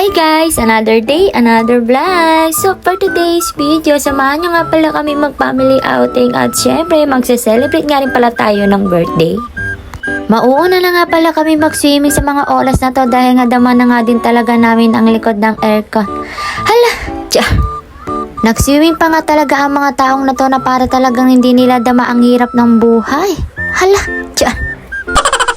Hi guys! Another day, another vlog! So for today's video, samahan nyo nga pala kami mag-family outing at syempre magse-celebrate nga rin pala tayo ng birthday. Mauuna na nga pala kami mag-swimming sa mga oras na to dahil nga dama na nga din talaga namin ang likod ng aircon. Hala! Tya! Nag-swimming pa nga talaga ang mga taong na to na para talagang hindi nila dama ang hirap ng buhay. Hala! Tya!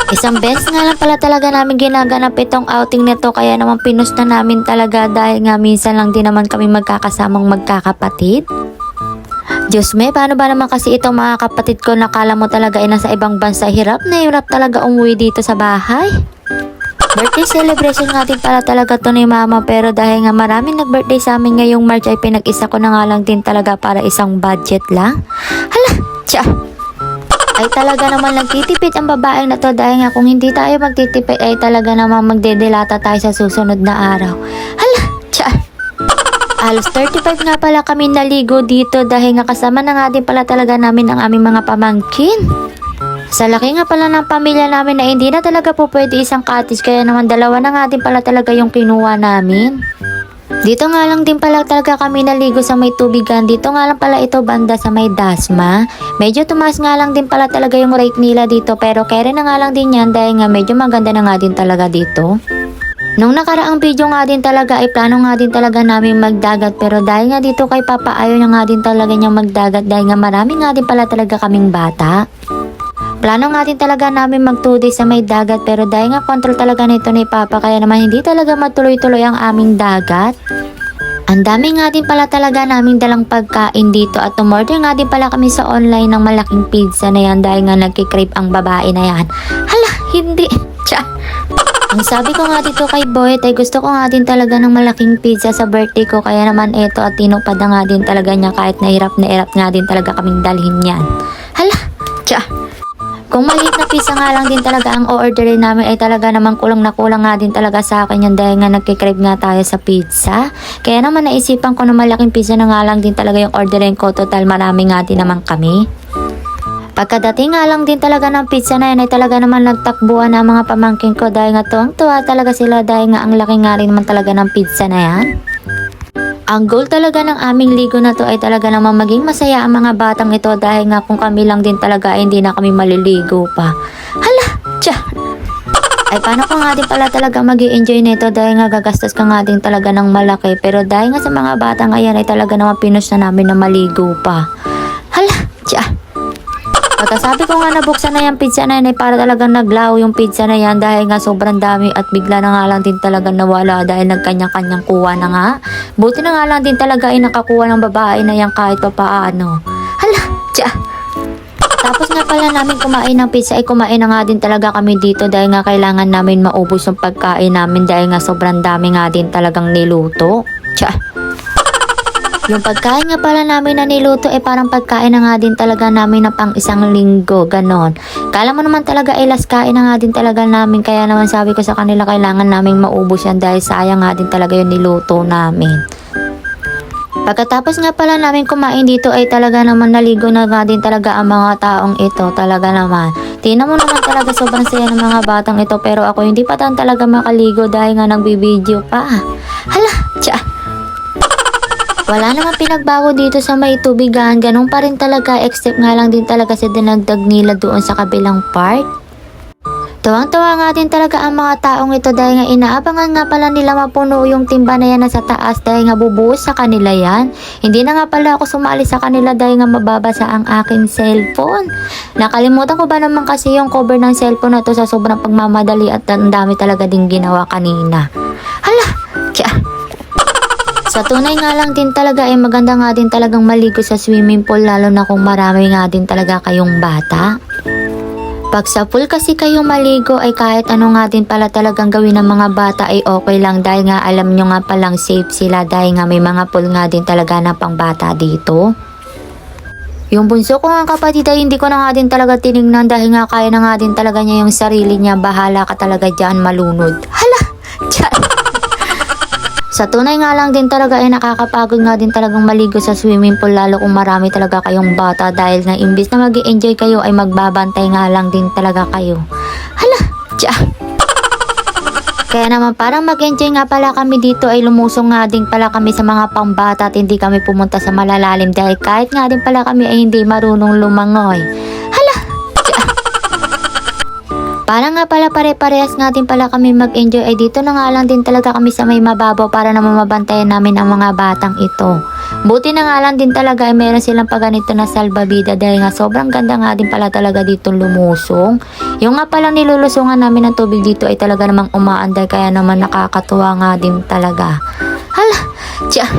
Isang beses nga lang pala talaga namin ginaganap itong outing nito kaya naman pinusta namin talaga dahil nga minsan lang din naman kami magkakasamang magkakapatid. Diyos me, paano ba naman kasi itong mga kapatid ko nakala mo talaga ay nasa ibang bansa, hirap na hirap talaga umuwi dito sa bahay. Birthday celebration nga din pala talaga to ni mama pero dahil nga maraming nag-birthday sa amin ngayong March ay pinag-isa ko na nga lang din talaga para isang budget lang. Hala, tsa! Ay talaga naman nagtitipid ang babaeng na to dahil nga kung hindi tayo magtitipid ay talaga naman magdedelata tayo sa susunod na araw. Hala, tsa! Alos 35 nga pala kami naligo dito dahil nga kasama na nga din pala talaga namin ang aming mga pamangkin. Sa laki nga pala ng pamilya namin na hindi na talaga po pwede isang cottage kaya naman dalawa na nga din pala talaga yung kinuha namin. Dito nga lang din pala talaga kami naligo sa may tubigan. Dito nga lang pala ito banda sa may Dasma. Medyo tumaas nga lang din pala talaga yung rate nila dito pero kere na nga lang din yan dahil nga medyo maganda na nga din talaga dito. Nung nakaraang video nga din talaga ay plano nga din talaga namin magdagat pero dahil nga dito kay Papa ayaw niya nga din talaga niyang magdagat dahil nga marami nga din pala talaga kaming bata. Plano nga din talaga namin mag 2 days sa may dagat pero dahil nga control talaga nito ni Papa kaya naman hindi talaga matuloy-tuloy ang aming dagat. Ang dami nga din pala talaga naming dalang pagkain dito at umorder nga din pala kami sa online ng malaking pizza na yan dahil nga nagkikrave ang babae na yan. Hala, hindi. Tsa. Ang sabi ko nga dito kay Boyet ay gusto ko nga din talaga ng malaking pizza sa birthday ko kaya naman eto at tinupad na nga din talaga niya kahit na hirap nga din talaga kaming dalhin yan. Hala, tsa. Kung maliit na pizza nga lang din talaga ang o-orderin namin ay talaga naman kulang na kulang nga din talaga sa akin yan dahil nga nagkikrave nga tayo sa pizza. Kaya naman naisipan ko na malaking pizza na nga lang din talaga yung orderin ko, total marami nga din naman kami. Pagkadating nga lang din talaga ng pizza na yan ay talaga naman nagtakbuhan na mga pamangkin ko dahil nga tuwang-tuwa talaga sila dahil nga ang laki nga rin naman talaga ng pizza na yan. Ang goal talaga ng aming ligo na to ay talaga naman maging masaya ang mga batang ito dahil nga kung kami lang din talaga ay hindi na kami maliligo pa. Hala, tsa! Ay paano ko nga din pala talaga mag-i-enjoy nito dahil nga gagastos ka nga din talaga ng malaki pero dahil nga sa mga bata ngayon ay talaga naman pinus na namin na maligo pa. Hala, tsa! Pagkasabi ko nga nabuksan na yung pizza na yan ay para talagang naglaw yung pizza na yan dahil nga sobrang dami at bigla na nga lang din talaga nawala dahil nagkanya-kanyang kuha na nga. Buti na nga lang din talaga ay nakakuha ng babae na yan kahit pa paano. Hala, tsa! Tapos nga pala namin kumain ng pizza ay kumain na nga din talaga kami dito dahil nga kailangan namin maubos yung pagkain namin dahil nga sobrang dami nga din talagang niluto. Tsa! Yung pagkain nga pala namin na niluto ay parang pagkain na nga din talaga namin na pang isang linggo, ganon. Kala mo naman talaga ay last kain na nga din talaga namin kaya naman sabi ko sa kanila kailangan naming maubos yan dahil sayang nga din talaga yung niluto namin. Pagkatapos nga pala namin kumain dito ay talaga naman naligo na nga din talaga ang mga taong ito talaga naman. Tingnan mo naman talaga sobrang saya ng mga batang ito pero ako hindi pa talaga makaligo dahil nga nagbibideo pa. Hala, tsa! Wala naman pinagbago dito sa may tubigan, ganun pa rin talaga except nga lang din talaga sa dinagdag nila doon sa kabilang part. Tuwang-tuwa nga din talaga ang mga taong ito dahil nga inaabangan nga pala nila mapuno yung timba na yan nasa taas dahil nga bubuhos sa kanila yan. Hindi na nga pala ako sumali sa kanila dahil nga mababasa ang aking cellphone. Nakalimutan ko ba naman kasi yung cover ng cellphone na to sa sobrang pagmamadali at ang dami talaga din ginawa kanina. Hala, kya. Sa tunay nga lang din talaga ay maganda nga din talagang maligo sa swimming pool lalo na kung marami nga din talaga kayong bata. Pag sa pool kasi kayong maligo ay kahit ano nga din pala talagang gawin ng mga bata ay okay lang dahil nga alam nyo nga palang safe sila dahil nga may mga pool nga din talaga na pang bata dito. Yung bunso ko nga kapatid ay hindi ko na nga din talaga tinignan dahil nga kaya na nga din talaga niya yung sarili niya, bahala ka talaga dyan malunod. Hala! Diyan! Sa tunay nga lang din talaga ay nakakapagod nga din talagang maligo sa swimming pool lalo kung marami talaga kayong bata dahil nga imbis na mag-i-enjoy kayo ay magbabantay nga lang din talaga kayo. Hala, tsa! Kaya naman parang mag-enjoy nga pala kami dito ay lumusong nga din pala kami sa mga pambata at hindi kami pumunta sa malalalim dahil kahit nga din pala kami ay hindi marunong lumangoy. Hala! Parang nga pala pare-parehas nga din pala kami mag-enjoy ay dito na nga lang din talaga kami sa may mababaw para naman mabantayan namin ang mga batang ito. Buti na nga lang din talaga ay meron silang paganito na salbabida dahil nga sobrang ganda nga din pala talaga dito lumusong. Yung nga palang nilulusungan namin ng tubig dito ay talaga namang umaanday kaya naman nakakatuwa nga din talaga. Hala! Tiya!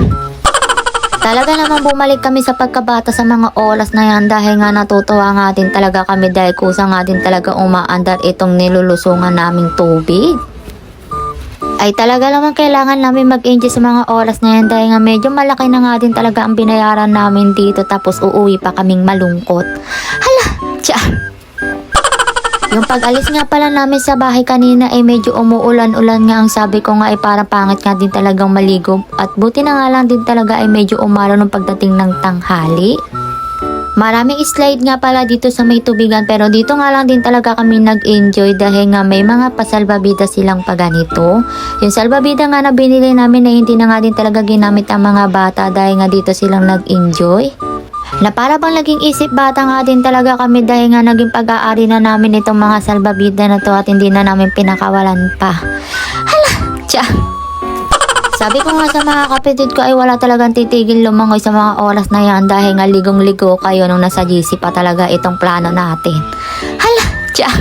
Talaga naman bumalik kami sa pagkabata sa mga oras na yan dahil nga natutuwa nga din talaga kami dahil kusa nga din talaga umaandar itong nilulusungan naming tubig. Ay talaga naman kailangan namin mag-enjoy sa mga oras na yan dahil nga medyo malaki na nga din talaga ang binayaran namin dito tapos uuwi pa kaming malungkot. Hala! Tiya! Yung pag-alis nga pala namin sa bahay kanina ay medyo umuulan-ulan nga ang sabi ko nga ay parang pangit nga din talagang maligo at buti na nga lang din talaga ay medyo umaraw ng pagdating ng tanghali. Maraming slide nga pala dito sa may tubigan pero dito nga lang din talaga kami nag-enjoy dahil nga may mga pasalbabida silang paganito. Yung salbabida nga na binili namin ay hindi na nga din talaga ginamit ang mga bata dahil nga dito silang nag-enjoy. Na para bang naging isip bata nga din talaga kami dahil nga naging pag-aari na namin itong mga salbabida na to at hindi na namin pinakawalan pa. Hala! Tiya! Sabi ko nga sa mga kapatid ko ay wala talagang titigil lumangoy sa mga oras na yan dahil nga ligong-ligo kayo nung nasa GC pa talaga itong plano natin. Hala! Tiya!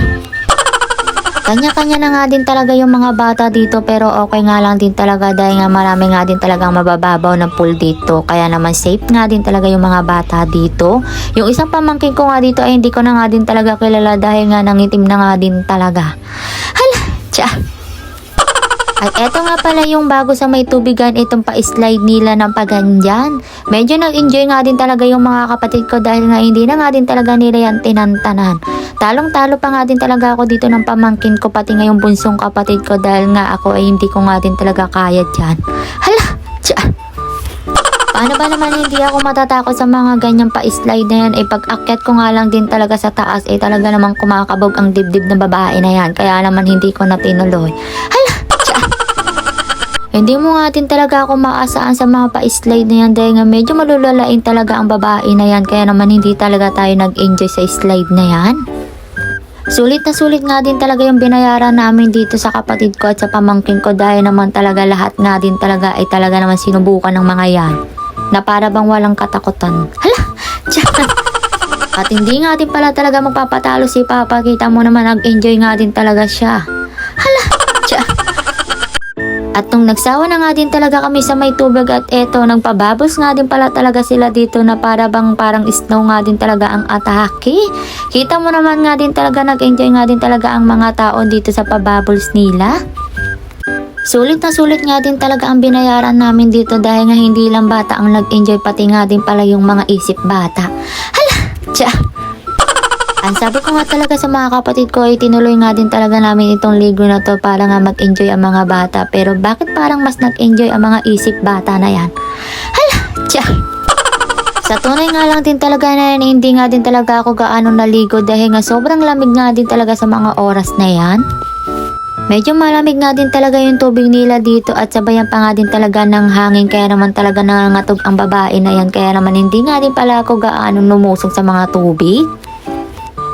Kanya-kanya na nga din talaga yung mga bata dito pero okay nga lang din talaga dahil nga marami nga din talagang mabababaw ng pool dito. Kaya naman safe nga din talaga yung mga bata dito. Yung isang pamangkin ko nga dito ay hindi ko na nga din talaga kilala dahil nga nangitim na nga din talaga. Hala! Tiya! At eto nga pala yung bago sa may tubigan itong pa-slide nila ng paganyan. Medyo nag-enjoy nga din talaga yung mga kapatid ko dahil nga hindi na nga din talaga nila yan tinantanan. Talong-talo pa nga din talaga ako dito ng pamangkin ko pati nga yung bunsong kapatid ko dahil nga ako ay hindi ko nga din talaga kaya dyan. Hala! Tiya! Paano ba naman hindi ako matatakot sa mga ganyang pa-slide na yan? Pag-akyat ko nga lang din talaga sa taas talaga namang kumakabog ang dibdib ng babae na yan. Kaya naman hindi ko na tinuloy. Hala! Tiya! Hindi mo nga din talaga ako maasaan sa mga pa-slide na yan dahil nga medyo malulalain talaga ang babae na yan. Kaya naman hindi talaga tayo nag-enjoy sa slide na yan. Sulit na sulit nga din talaga yung binayaran namin dito sa kapatid ko at sa pamangkin ko dahil naman talaga lahat nga din talaga ay talaga naman sinubukan ng mga yan na para bang walang katakutan. Hala! Tiyan! At hindi nga din pala talaga magpapatalo si Papa. Kita mo naman nag-enjoy nga din talaga siya. Hala! Tiyan! At nung nagsawa na nga din talaga kami sa may tubig at eto, nagpababos nga din pala talaga sila dito na parang snow nga din talaga ang atake. Kita mo naman nga din talaga nag-enjoy nga din talaga ang mga tao dito sa pabubbles nila. Sulit na sulit nga din talaga ang binayaran namin dito dahil nga hindi lang bata ang nag-enjoy pati nga din pala yung mga isip bata. Hala! Tiya! Ang sabi ko nga talaga sa mga kapatid ko ay tinuloy nga din talaga namin itong ligo na to para nga mag-enjoy ang mga bata. Pero bakit parang mas nag-enjoy ang mga isip bata na yan? Hala! Tiya! Sa tunay nga lang din talaga na yan, hindi nga din talaga ako gaano naligo dahil nga sobrang lamig nga din talaga sa mga oras na yan. Medyo malamig nga din talaga yung tubig nila dito at sabayan pa nga din talaga ng hangin kaya naman talaga nangangatog ang babae na yan. Kaya naman hindi nga din pala ako gaano lumusong sa mga tubig.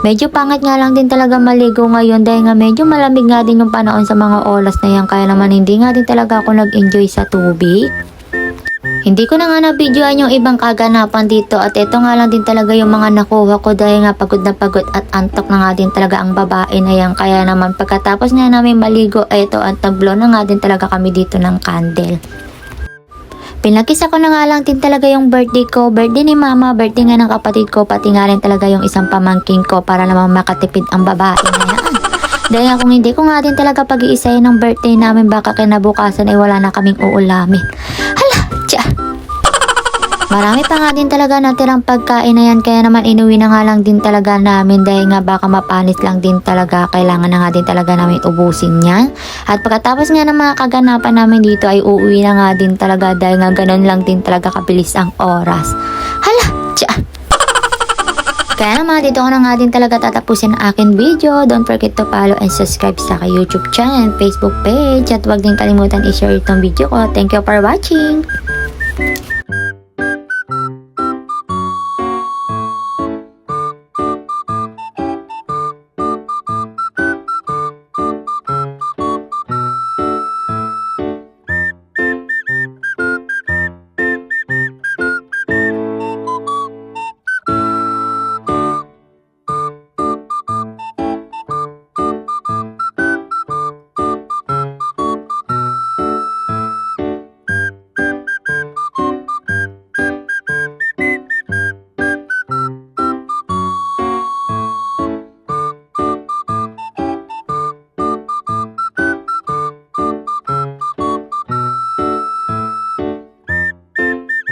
Medyo pangit nga lang din talaga maligo ngayon dahil nga medyo malamig nga din yung panahon sa mga oras na yan. Kaya naman hindi nga din talaga ako nag-enjoy sa tubig. Hindi ko na nga na-videoan yung ibang kaganapan dito at ito nga lang din talaga yung mga nakuha ko dahil nga pagod na pagod at antok na nga din talaga ang babae na yan. Kaya naman pagkatapos nga namin maligo, ito at nag-blow na nga din talaga kami dito ng candle. Pinakisa ko na nga lang din talaga yung birthday ko, birthday ni mama, birthday nga ng kapatid ko, pati nga rin talaga yung isang pamangkin ko para naman makatipid ang babae na yan. Dahil nga kung hindi ko nga din talaga pag-iisayin ng birthday namin, baka kinabukasan ay wala na kaming uulamin. Hala! Tiya! Marami pa nga din talaga natirang pagkain na yan kaya naman inuwi na nga lang din talaga namin dahil nga baka mapanis lang din talaga. Kailangan na nga din talaga namin ubusin yan. At pagkatapos nga ng mga kaganapan namin dito ay uuwi na nga din talaga dahil nga ganun lang din talaga kabilis ang oras. Hala! Tiya! Kaya naman, dito ko na nga din talaga tatapusin ang akin video. Don't forget to follow and subscribe sa aking YouTube channel, Facebook page, at huwag din kalimutan i-share itong video ko. Thank you for watching!